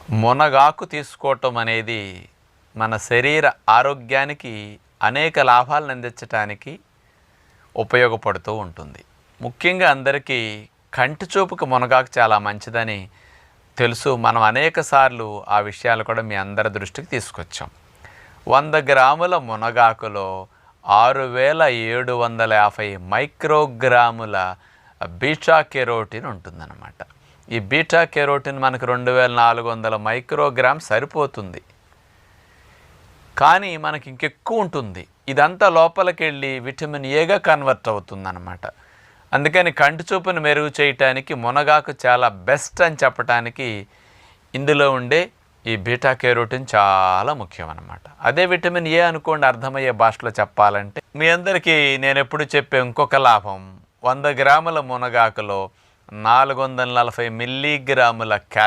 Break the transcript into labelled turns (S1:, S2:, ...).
S1: మునగాకు తీసుకోవటం అనేది మన శరీర ఆరోగ్యానికి అనేక లాభాలను అందించడానికి ఉపయోగపడుతూ ఉంటుంది. ముఖ్యంగా అందరికీ కంటి చూపుకు మునగాకు చాలా మంచిదని తెలుసు. మనం అనేక సార్లు ఆ విషయాలు కూడా మీ అందరి దృష్టికి తీసుకొచ్చాం. 100 గ్రాముల మునగాకులో 6750 మైక్రోగ్రాముల బీటా కెరోటిన్ ఉంటుందన్నమాట. ఈ బీటా కెరోటిన్ మనకు 2400 మైక్రోగ్రామ్ సరిపోతుంది, కానీ మనకి ఇంకెక్కువ ఉంటుంది. ఇదంతా లోపలికి వెళ్ళి విటమిన్ ఏగా కన్వర్ట్ అవుతుందన్నమాట. అందుకని కంటి చూపును మెరుగు చేయటానికి మునగాకు చాలా బెస్ట్ అని చెప్పడానికి ఇందులో ఉండే ఈ బీటా కెరోటిన్ చాలా ముఖ్యం అన్నమాట. అదే విటమిన్ ఏ అనుకోండి, అర్థమయ్యే భాషలో చెప్పాలంటే. మీ అందరికీ నేను ఎప్పుడు చెప్పే ఇంకొక లాభం, 100 గ్రాముల మునగాకులో 440 మిల్లీగ్రాముల